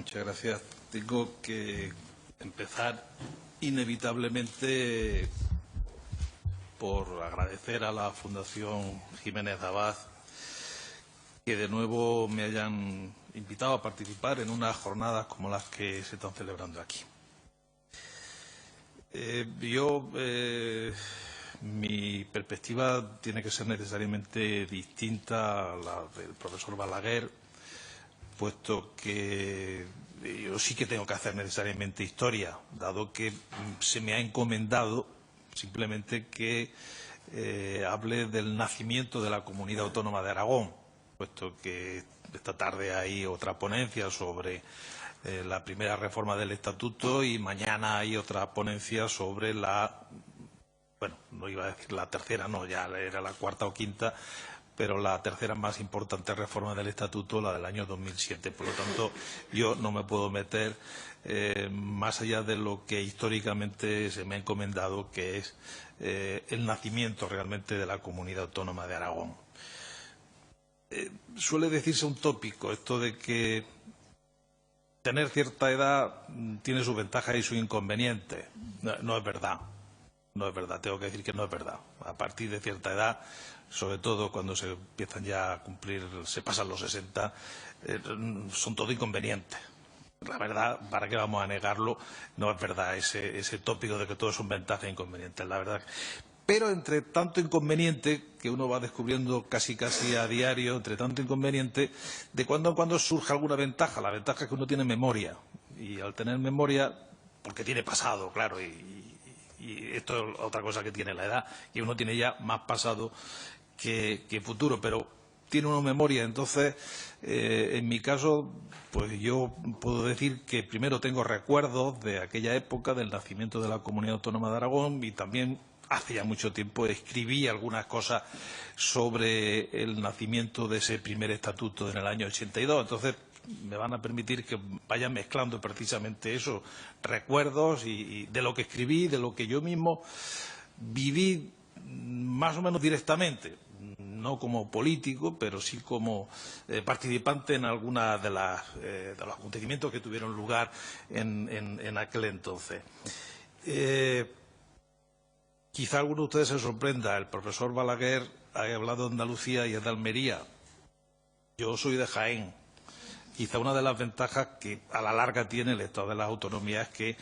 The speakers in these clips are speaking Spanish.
Muchas gracias. Tengo que empezar inevitablemente por agradecer a la Fundación Jiménez de Abad que de nuevo me hayan invitado a participar en unas jornadas como las que se están celebrando aquí. Mi perspectiva tiene que ser necesariamente distinta a la del profesor Balaguer, puesto que yo sí que tengo que hacer necesariamente historia, dado que se me ha encomendado simplemente que hable del nacimiento de la Comunidad Autónoma de Aragón, puesto que esta tarde hay otra ponencia sobre la primera reforma del Estatuto y mañana hay otra ponencia sobre no iba a decir la tercera, no, ya era la cuarta o quinta, pero la tercera más importante reforma del Estatuto, la del año 2007. Por lo tanto, yo no me puedo meter más allá de lo que históricamente se me ha encomendado, que es el nacimiento realmente de la Comunidad Autónoma de Aragón. Suele decirse un tópico, esto de que tener cierta edad tiene sus ventajas y sus inconvenientes. No es verdad. No es verdad, tengo que decir que no es verdad. A partir de cierta edad, sobre todo cuando se empiezan ya a cumplir, se pasan los 60, son todo inconvenientes. La verdad, ¿para qué vamos a negarlo? No es verdad ese tópico de que todo son ventajas e inconvenientes, la verdad. Pero entre tanto inconveniente, que uno va descubriendo casi a diario, entre tanto inconveniente, de cuando en cuando surge alguna ventaja. La ventaja es que uno tiene memoria. Y al tener memoria, porque tiene pasado, claro, y esto es otra cosa que tiene la edad, que uno tiene ya más pasado que futuro, pero tiene una memoria. Entonces, en mi caso, pues yo puedo decir que primero tengo recuerdos de aquella época, del nacimiento de la Comunidad Autónoma de Aragón, y también hace ya mucho tiempo escribí algunas cosas sobre el nacimiento de ese primer estatuto en el año 82. Entonces, me van a permitir que vaya mezclando precisamente eso, recuerdos y de lo que escribí, de lo que yo mismo viví más o menos directamente, no como político, pero sí como participante en algunos de los acontecimientos que tuvieron lugar en aquel entonces. Quizá alguno de ustedes se sorprenda, el profesor Balaguer ha hablado de Andalucía y es de Almería. Yo soy de Jaén. Quizá una de las ventajas que a la larga tiene el Estado de las Autonomías es que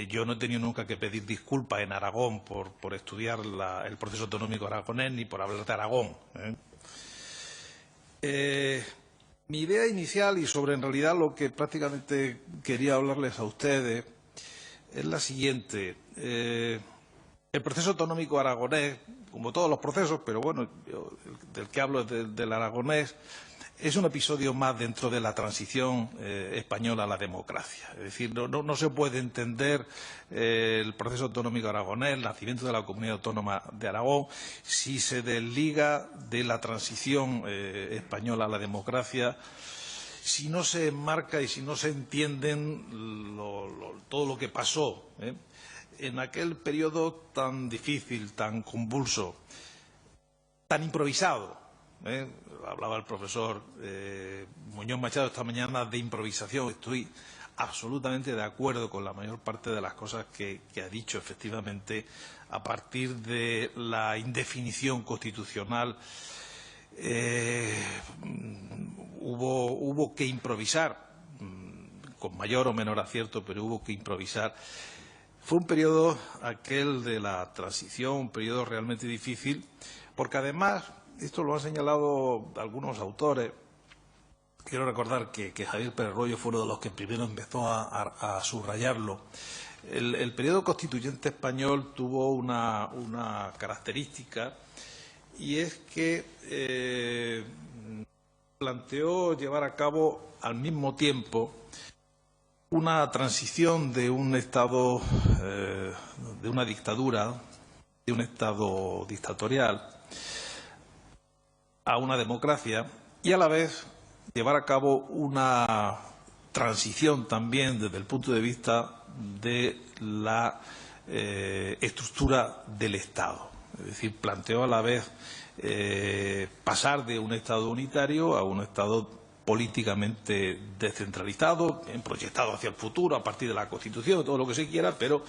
yo no he tenido nunca que pedir disculpas en Aragón por estudiar el proceso autonómico aragonés ni por hablar de Aragón. Mi idea inicial y sobre en realidad lo que prácticamente quería hablarles a ustedes es la siguiente. El proceso autonómico aragonés, como todos los procesos, pero bueno, del que hablo es del aragonés, es un episodio más dentro de la transición española a la democracia. Es decir, no se puede entender el proceso autonómico aragonés, el nacimiento de la Comunidad Autónoma de Aragón, si se desliga de la transición española a la democracia, si no se enmarca y si no se entienden todo lo que pasó en aquel periodo tan difícil, tan convulso, tan improvisado. Hablaba el profesor Muñoz Machado esta mañana de improvisación. Estoy absolutamente de acuerdo con la mayor parte de las cosas que ha dicho. Efectivamente, a partir de la indefinición constitucional hubo que improvisar, con mayor o menor acierto, pero hubo que improvisar. Fue un periodo, aquel de la transición, un periodo realmente difícil, porque además, esto lo han señalado algunos autores. Quiero recordar que Javier Pérez Royo fue uno de los que primero empezó a subrayarlo. El periodo constituyente español tuvo una característica, y es que planteó llevar a cabo al mismo tiempo una transición de un Estado, de una dictadura, de un Estado dictatorial, a una democracia, y a la vez llevar a cabo una transición también desde el punto de vista de la estructura del Estado. Es decir, planteó a la vez pasar de un Estado unitario a un Estado políticamente descentralizado, proyectado hacia el futuro a partir de la Constitución, todo lo que se quiera, pero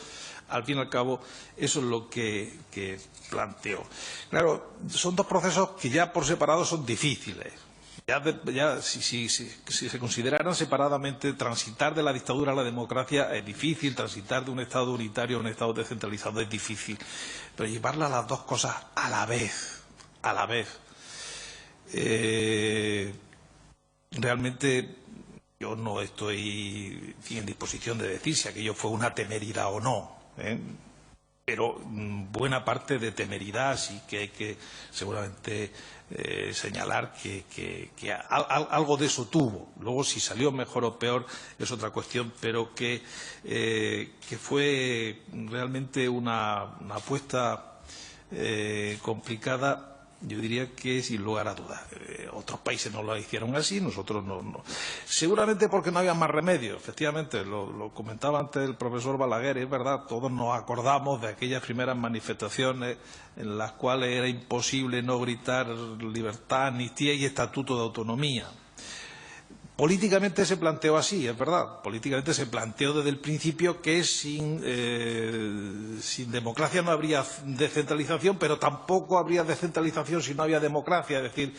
al fin y al cabo eso es lo que planteó. Claro, son dos procesos que ya por separado son difíciles. Si se consideraran separadamente, transitar de la dictadura a la democracia es difícil, transitar de un Estado unitario a un Estado descentralizado es difícil, pero llevarlas las dos cosas a la vez, realmente yo no estoy en disposición de decir si aquello fue una temeridad o no, pero buena parte de temeridad sí que hay que seguramente señalar que algo de eso tuvo. Luego, si salió mejor o peor es otra cuestión, pero que fue realmente una apuesta complicada. Yo diría que sin lugar a dudas. Otros países no lo hicieron así, nosotros no. Seguramente porque no había más remedio. Efectivamente, lo comentaba antes el profesor Balaguer, es verdad, todos nos acordamos de aquellas primeras manifestaciones en las cuales era imposible no gritar libertad, amnistía y estatuto de autonomía. Políticamente se planteó así, es verdad. Políticamente se planteó desde el principio que sin democracia no habría descentralización, pero tampoco habría descentralización si no había democracia. Es decir,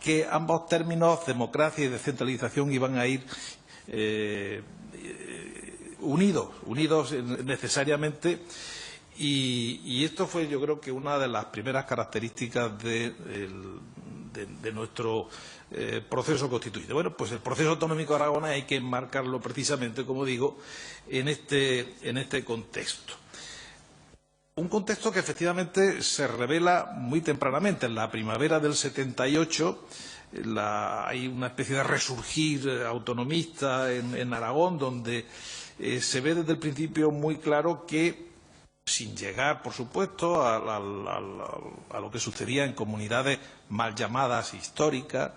que ambos términos, democracia y descentralización, iban a ir unidos necesariamente. Y esto fue, yo creo, que una de las primeras características de nuestro proceso constituyente. Bueno, pues el proceso autonómico aragonés hay que enmarcarlo precisamente, como digo, en este contexto. Un contexto que efectivamente se revela muy tempranamente. En la primavera del 78 hay una especie de resurgir autonomista en Aragón, donde se ve desde el principio muy claro que, sin llegar, por supuesto, a lo que sucedía en comunidades mal llamadas históricas,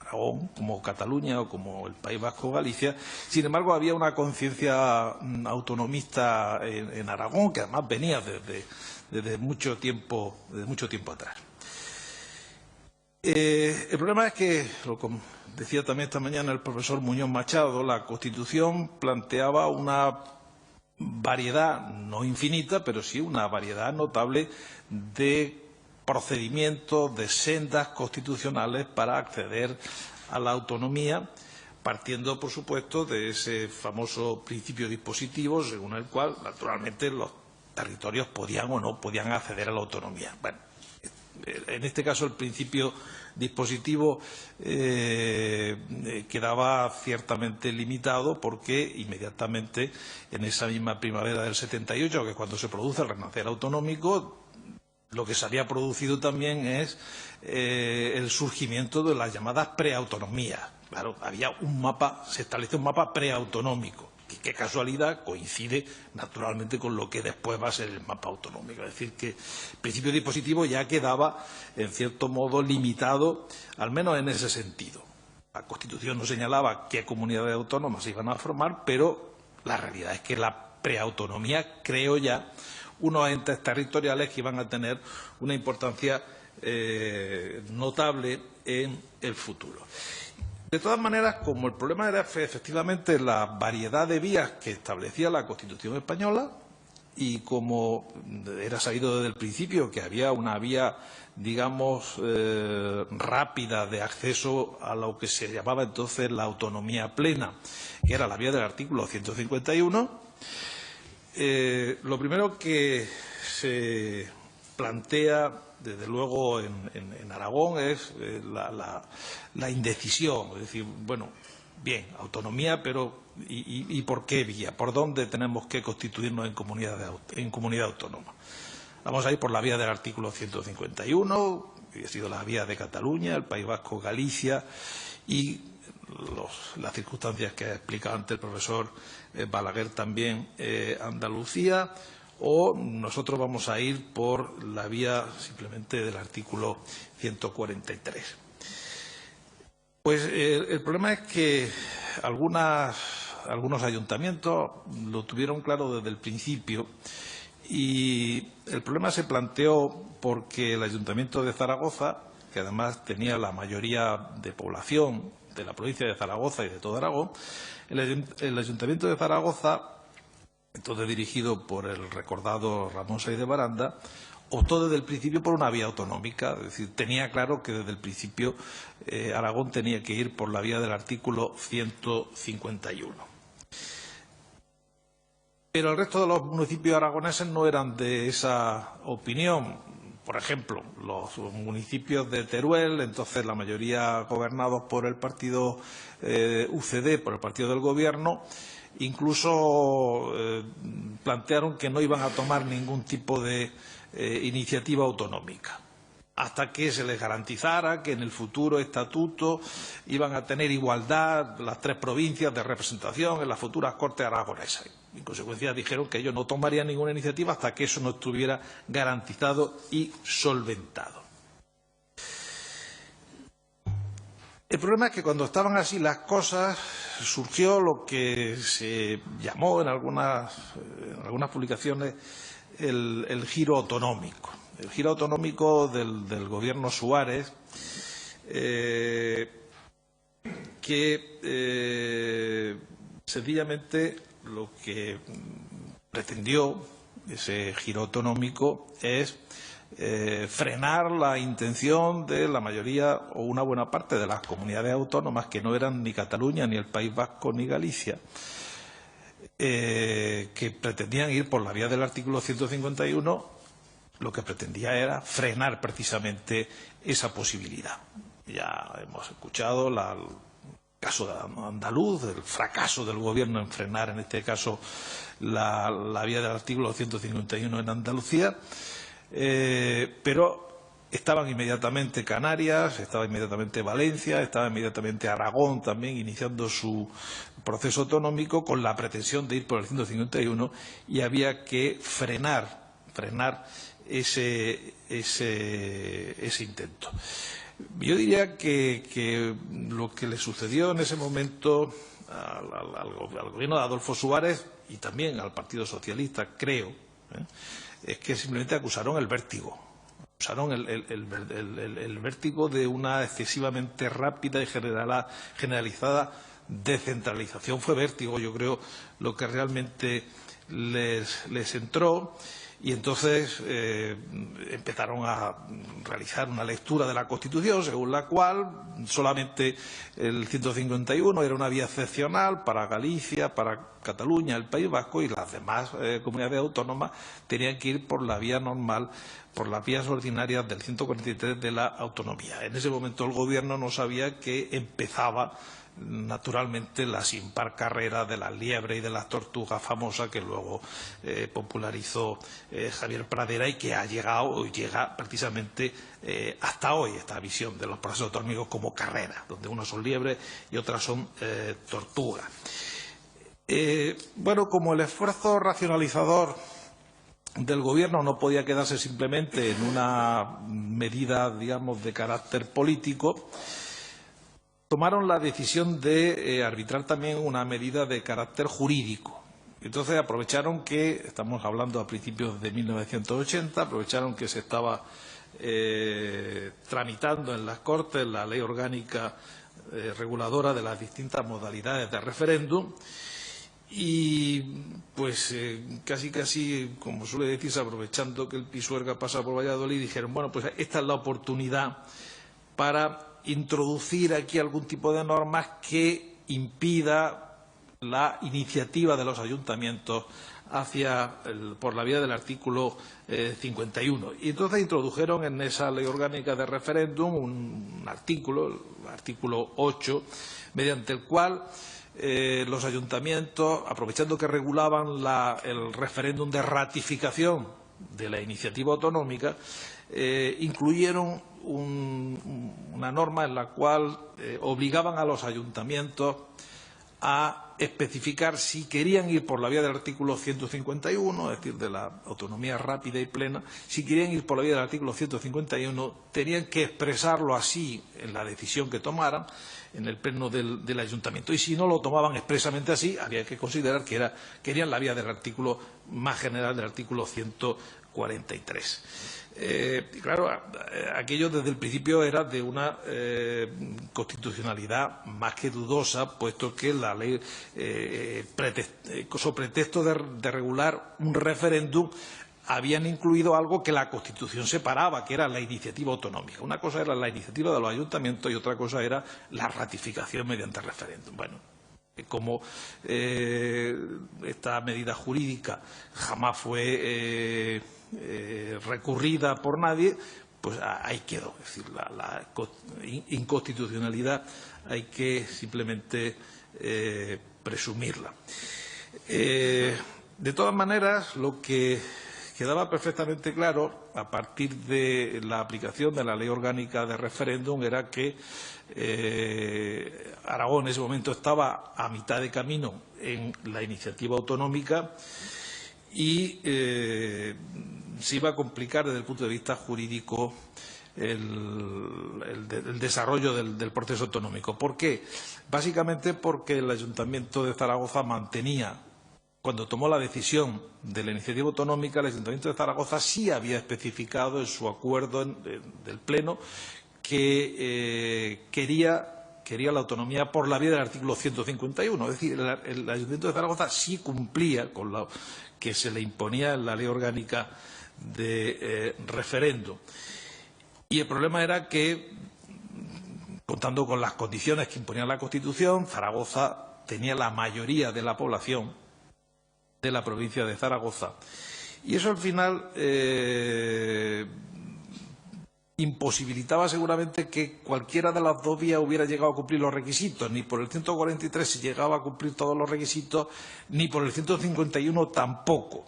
Aragón, como Cataluña o como el País Vasco o Galicia, sin embargo había una conciencia autonomista en Aragón, que además venía desde mucho tiempo atrás. El problema es que, lo decía también esta mañana el profesor Muñoz Machado, la Constitución planteaba una variedad, no infinita, pero sí una variedad notable de procedimientos, de sendas constitucionales para acceder a la autonomía, partiendo, por supuesto, de ese famoso principio dispositivo, según el cual, naturalmente, los territorios podían o no podían acceder a la autonomía. Bueno, en este caso, el principio dispositivo quedaba ciertamente limitado porque inmediatamente en esa misma primavera del 78, que es cuando se produce el renacer autonómico, lo que se había producido también es el surgimiento de las llamadas preautonomías. Claro, había un mapa, se estableció un mapa preautonómico. Y qué casualidad, coincide naturalmente con lo que después va a ser el mapa autonómico. Es decir, que el principio dispositivo ya quedaba, en cierto modo, limitado, al menos en ese sentido. La Constitución no señalaba qué comunidades autónomas se iban a formar, pero la realidad es que la preautonomía creó ya unos entes territoriales que iban a tener una importancia notable en el futuro. De todas maneras, como el problema era efectivamente la variedad de vías que establecía la Constitución española y como era sabido desde el principio que había una vía, digamos, rápida de acceso a lo que se llamaba entonces la autonomía plena, que era la vía del artículo 151, lo primero que se plantea, desde luego, en Aragón es la indecisión. Es decir, bueno, bien, autonomía, pero ¿y por qué vía? ¿Por dónde tenemos que constituirnos en comunidad autónoma? Vamos a ir por la vía del artículo 151, que ha sido la vía de Cataluña, el País Vasco, Galicia y las circunstancias que ha explicado antes el profesor Balaguer también, Andalucía, o nosotros vamos a ir por la vía simplemente del artículo 143. Pues el problema es que algunos ayuntamientos lo tuvieron claro desde el principio y el problema se planteó porque el Ayuntamiento de Zaragoza, que además tenía la mayoría de población, de la provincia de Zaragoza y de todo Aragón, el Ayuntamiento de Zaragoza, entonces dirigido por el recordado Ramón Sáiz de Baranda, optó desde el principio por una vía autonómica, es decir, tenía claro que desde el principio Aragón tenía que ir por la vía del artículo 151. Pero el resto de los municipios aragoneses no eran de esa opinión. Por ejemplo, los municipios de Teruel, entonces la mayoría gobernados por el partido UCD, por el partido del Gobierno, incluso plantearon que no iban a tomar ningún tipo de iniciativa autonómica, hasta que se les garantizara que en el futuro estatuto iban a tener igualdad las tres provincias de representación en las futuras Cortes aragonesas. En consecuencia, dijeron que ellos no tomarían ninguna iniciativa hasta que eso no estuviera garantizado y solventado. El problema es que cuando estaban así las cosas, surgió lo que se llamó en algunas publicaciones el giro autonómico. El giro autonómico del Gobierno Suárez, que sencillamente lo que pretendió ese giro autonómico es frenar la intención de la mayoría o una buena parte de las comunidades autónomas, que no eran ni Cataluña, ni el País Vasco, ni Galicia, que pretendían ir por la vía del artículo 151, lo que pretendía era frenar precisamente esa posibilidad. Ya hemos escuchado el caso de andaluz, el fracaso del Gobierno en frenar, en este caso, la vía del artículo 151 en Andalucía, pero estaban inmediatamente Canarias, estaba inmediatamente Valencia, estaba inmediatamente Aragón también iniciando su proceso autonómico con la pretensión de ir por el 151, y había que frenar ese intento. Yo diría que lo que le sucedió en ese momento al gobierno de Adolfo Suárez y también al Partido Socialista, creo, es que simplemente acusaron el vértigo. Acusaron el vértigo de una excesivamente rápida y generalizada descentralización. Fue vértigo, yo creo, lo que realmente les entró. Y entonces empezaron a realizar una lectura de la Constitución según la cual solamente el 151 era una vía excepcional para Galicia, para Cataluña, el País Vasco, y las demás comunidades autónomas tenían que ir por la vía normal, por las vías ordinarias del 143 de la autonomía. En ese momento el Gobierno no sabía que empezaba naturalmente la sin par carrera de las liebres y de las tortugas famosa que luego popularizó Javier Pradera, y que ha llegado y llega precisamente hasta hoy, esta visión de los procesos autonómicos como carrera, donde unas son liebres y otras son tortugas. Bueno, como el esfuerzo racionalizador del Gobierno no podía quedarse simplemente en una medida, digamos, de carácter político, tomaron la decisión de arbitrar también una medida de carácter jurídico. Entonces aprovecharon que, estamos hablando a principios de 1980, aprovecharon que se estaba tramitando en las Cortes la ley orgánica reguladora de las distintas modalidades de referéndum, y pues casi, como suele decirse, aprovechando que el Pisuerga pasa por Valladolid, dijeron, bueno, pues esta es la oportunidad para introducir aquí algún tipo de normas que impida la iniciativa de los ayuntamientos por la vía del artículo 51. Y entonces introdujeron en esa ley orgánica de referéndum un artículo, el artículo 8, mediante el cual los ayuntamientos, aprovechando que regulaban el referéndum de ratificación de la iniciativa autonómica, incluyeron una norma en la cual obligaban a los ayuntamientos a especificar si querían ir por la vía del artículo 151, es decir, de la autonomía rápida y plena. Si querían ir por la vía del artículo 151, tenían que expresarlo así en la decisión que tomaran en el pleno del ayuntamiento. Y si no lo tomaban expresamente así, había que considerar que querían la vía del artículo más general, del artículo 143. Claro, aquello desde el principio era de una constitucionalidad más que dudosa, puesto que la ley, con pretexto de regular un referéndum, habían incluido algo que la Constitución separaba, que era la iniciativa autonómica. Una cosa era la iniciativa de los ayuntamientos y otra cosa era la ratificación mediante referéndum. Bueno, como esta medida jurídica jamás fue recurrida por nadie, pues ahí quedó. Es decir, la inconstitucionalidad hay que simplemente presumirla. De todas maneras, lo que quedaba perfectamente claro, a partir de la aplicación de la Ley Orgánica de Referéndum, era que Aragón en ese momento estaba a mitad de camino en la iniciativa autonómica y se iba a complicar desde el punto de vista jurídico el desarrollo del proceso autonómico. ¿Por qué? Básicamente porque el Ayuntamiento de Zaragoza mantenía, cuando tomó la decisión de la iniciativa autonómica, el Ayuntamiento de Zaragoza sí había especificado en su acuerdo del Pleno que quería la autonomía por la vía del artículo 151. Es decir, el Ayuntamiento de Zaragoza sí cumplía con lo que se le imponía en la Ley Orgánica de Referéndum. Y el problema era que, contando con las condiciones que imponía la Constitución, Zaragoza tenía la mayoría de la población de la provincia de Zaragoza. Y eso al final imposibilitaba seguramente que cualquiera de las dos vías hubiera llegado a cumplir los requisitos. Ni por el 143 se llegaba a cumplir todos los requisitos, ni por el 151 tampoco.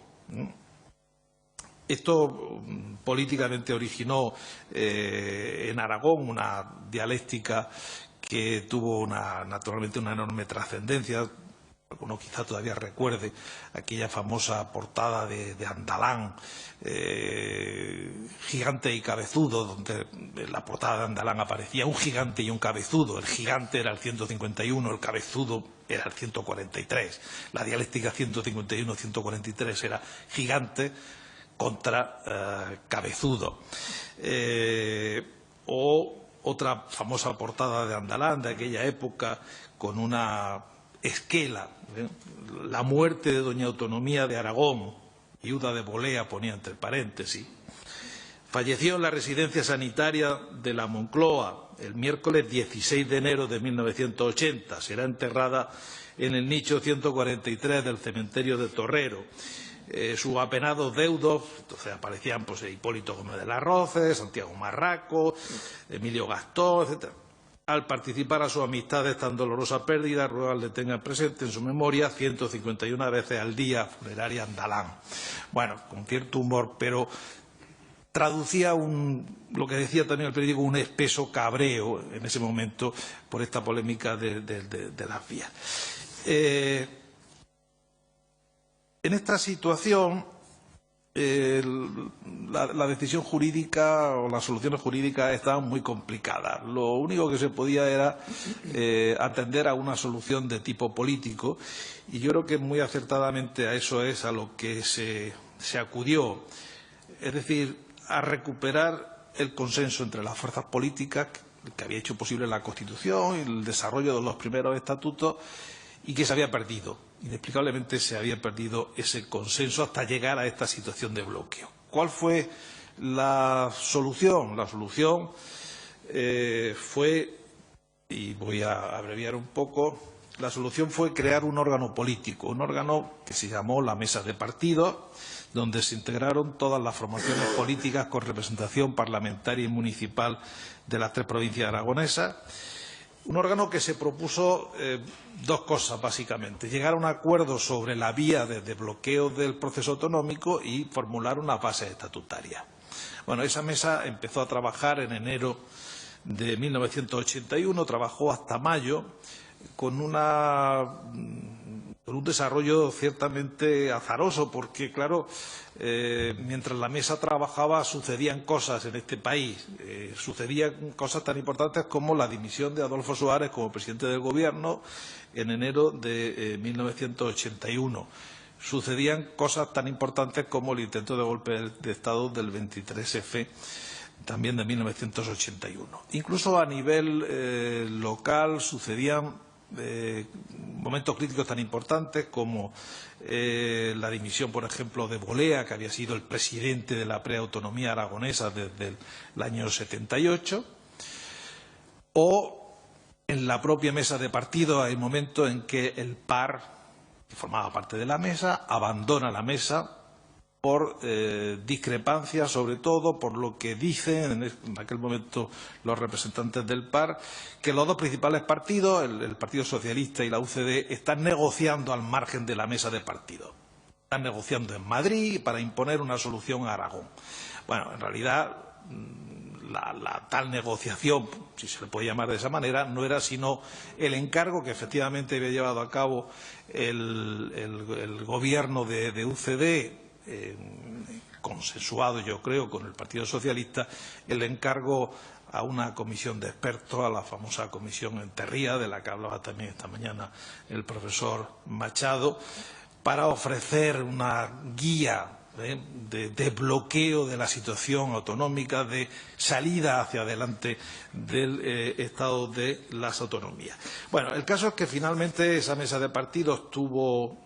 Esto políticamente originó en Aragón una dialéctica que tuvo naturalmente una enorme trascendencia. Alguno quizá todavía recuerde aquella famosa portada de Andalán, Gigante y Cabezudo, donde en la portada de Andalán aparecía un gigante y un cabezudo. El gigante era el 151, el cabezudo era el 143. La dialéctica 151-143 era gigante contra cabezudo. O otra famosa portada de Andalán de aquella época con una esquela, la muerte de doña Autonomía de Aragón, viuda de Bolea, ponía entre paréntesis. Falleció en la residencia sanitaria de la Moncloa el miércoles 16 de enero de 1980. Será enterrada en el nicho 143 del cementerio de Torrero. Sus apenados deudos, entonces aparecían pues, Hipólito Gómez de las Rozas, Santiago Marraco, Emilio Gastón, etc. Al participar a su amistad de tan dolorosa pérdida, ruegan le tengan presente en su memoria 151 veces al día, funeraria Andalán. Bueno, con cierto humor, pero traducía lo que decía también el periódico, un espeso cabreo en ese momento por esta polémica de las vías. En esta situación, la decisión jurídica o las soluciones jurídicas estaban muy complicadas. Lo único que se podía era atender a una solución de tipo político, y yo creo que muy acertadamente a eso es a lo que se acudió. Es decir, a recuperar el consenso entre las fuerzas políticas que había hecho posible la Constitución y el desarrollo de los primeros estatutos, y que se había perdido. Inexplicablemente se había perdido ese consenso hasta llegar a esta situación de bloqueo. ¿Cuál fue la solución? La solución fue, y voy a abreviar un poco, la solución fue crear un órgano político, un órgano que se llamó la Mesa de Partidos, donde se integraron todas las formaciones políticas con representación parlamentaria y municipal de las tres provincias aragonesas. Un órgano que se propuso dos cosas, básicamente: llegar a un acuerdo sobre la vía de desbloqueo del proceso autonómico y formular una base estatutaria. Bueno, esa mesa empezó a trabajar en enero de 1981, trabajó hasta mayo, con un desarrollo ciertamente azaroso, porque, claro, mientras la mesa trabajaba sucedían cosas en este país. Sucedían cosas tan importantes como la dimisión de Adolfo Suárez como presidente del Gobierno en enero de 1981. sucedían cosas tan importantes como el intento de golpe de Estado del 23F, también de 1981. Incluso a nivel local sucedían momentos críticos tan importantes como la dimisión, por ejemplo, de Bolea, que había sido el presidente de la preautonomía aragonesa desde el año 78, o en la propia mesa de partido hay momentos en que el PAR, que formaba parte de la mesa, abandona la mesa por discrepancias, sobre todo por lo que dicen en aquel momento los representantes del PAR, que los dos principales partidos, el Partido Socialista y la UCD, están negociando al margen de la mesa de partido. Están negociando en Madrid para imponer una solución a Aragón. Bueno, en realidad la tal negociación, si se le puede llamar de esa manera, no era sino el encargo que efectivamente había llevado a cabo el gobierno de UCD, consensuado, yo creo, con el Partido Socialista, el encargo a una comisión de expertos, a la famosa comisión Enterría, de la que hablaba también esta mañana el profesor Machado, para ofrecer una guía de bloqueo de la situación autonómica, de salida hacia adelante del estado de las autonomías. Bueno, el caso es que finalmente esa mesa de partidos tuvo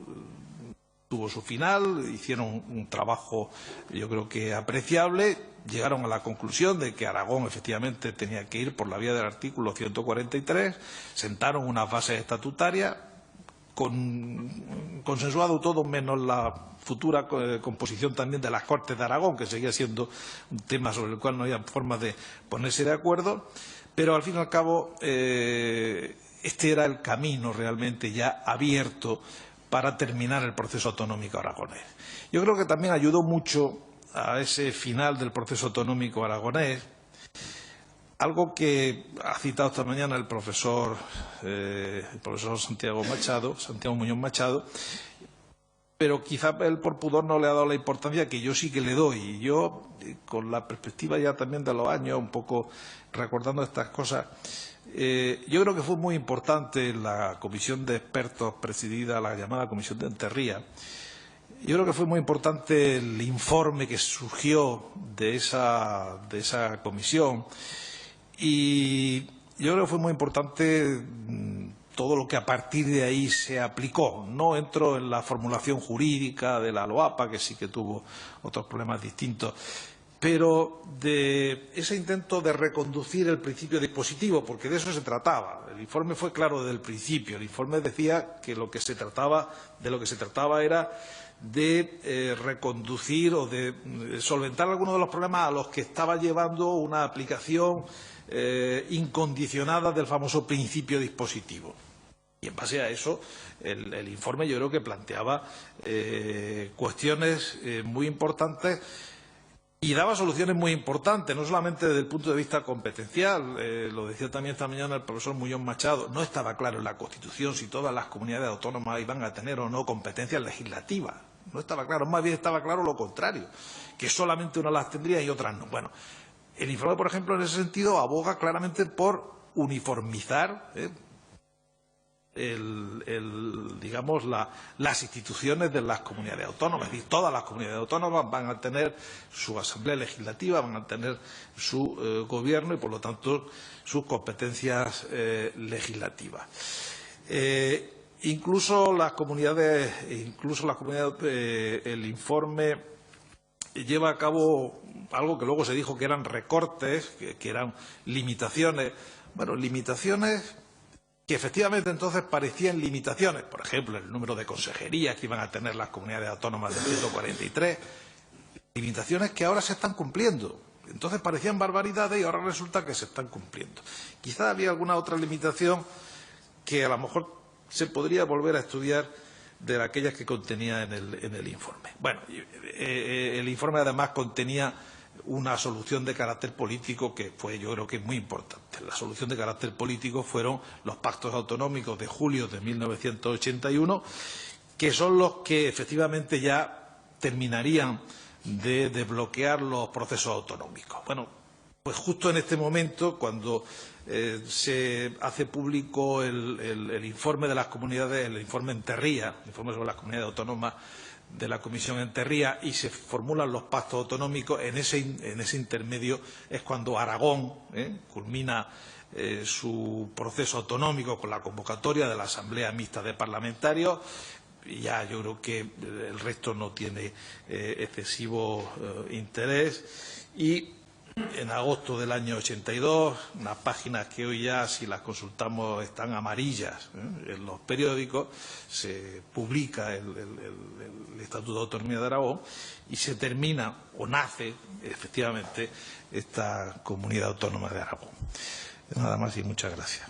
su final, hicieron un trabajo yo creo que apreciable, llegaron a la conclusión de que Aragón efectivamente tenía que ir por la vía del artículo 143, sentaron unas bases estatutarias, consensuado todo menos la futura composición también de las Cortes de Aragón, que seguía siendo un tema sobre el cual no había forma de ponerse de acuerdo, pero al fin y al cabo este era el camino realmente ya abierto para terminar el proceso autonómico aragonés. Yo creo que también ayudó mucho a ese final del proceso autonómico aragonés algo que ha citado esta mañana el profesor Santiago Muñoz Machado, pero quizá él por pudor no le ha dado la importancia que yo sí que le doy. Y yo, con la perspectiva ya también de los años, un poco recordando estas cosas, yo creo que fue muy importante la comisión de expertos presidida, la llamada comisión de Enterría. Yo creo que fue muy importante el informe que surgió de esa comisión y yo creo que fue muy importante todo lo que a partir de ahí se aplicó. No entro en la formulación jurídica de la LOAPA, que sí que tuvo otros problemas distintos, pero de ese intento de reconducir el principio dispositivo, porque de eso se trataba. El informe fue claro desde el principio. El informe decía que de lo que se trataba era de reconducir o de solventar algunos de los problemas a los que estaba llevando una aplicación incondicionada del famoso principio dispositivo. Y en base a eso, el informe yo creo que planteaba cuestiones muy importantes y daba soluciones muy importantes, no solamente desde el punto de vista competencial. Lo decía también esta mañana el profesor Muñoz Machado, no estaba claro en la Constitución si todas las comunidades autónomas iban a tener o no competencias legislativas. No estaba claro, más bien estaba claro lo contrario, que solamente unas las tendría y otras no. Bueno, el informe, por ejemplo, en ese sentido aboga claramente por uniformizar digamos, las instituciones de las comunidades autónomas. Es decir, todas las comunidades autónomas van a tener su asamblea legislativa, van a tener su gobierno y, por lo tanto, sus competencias legislativas. Incluso las comunidades, el informe lleva a cabo algo que luego se dijo que eran recortes, que eran limitaciones. Bueno, limitaciones que efectivamente entonces parecían limitaciones. Por ejemplo, el número de consejerías que iban a tener las comunidades autónomas del 143. Limitaciones que ahora se están cumpliendo. Entonces parecían barbaridades y ahora resulta que se están cumpliendo. Quizá había alguna otra limitación que a lo mejor se podría volver a estudiar de aquellas que contenía en el informe. Bueno, el informe además contenía una solución de carácter político que fue, yo creo que muy importante. La solución de carácter político fueron los pactos autonómicos de julio de 1981, que son los que efectivamente ya terminarían de desbloquear los procesos autonómicos. Bueno, Pues justo en este momento, cuando se hace público el informe de las comunidades, el informe Enterría, el informe sobre las comunidades autónomas de la Comisión Enterría, y se formulan los pactos autonómicos, en ese intermedio es cuando Aragón culmina su proceso autonómico con la convocatoria de la Asamblea Mixta de Parlamentarios. Y ya yo creo que el resto no tiene excesivo interés. Y en agosto del año 82, unas páginas que hoy ya, si las consultamos, están amarillas en los periódicos, se publica el Estatuto de Autonomía de Aragón y se termina, o nace, efectivamente, esta Comunidad Autónoma de Aragón. Nada más y muchas gracias.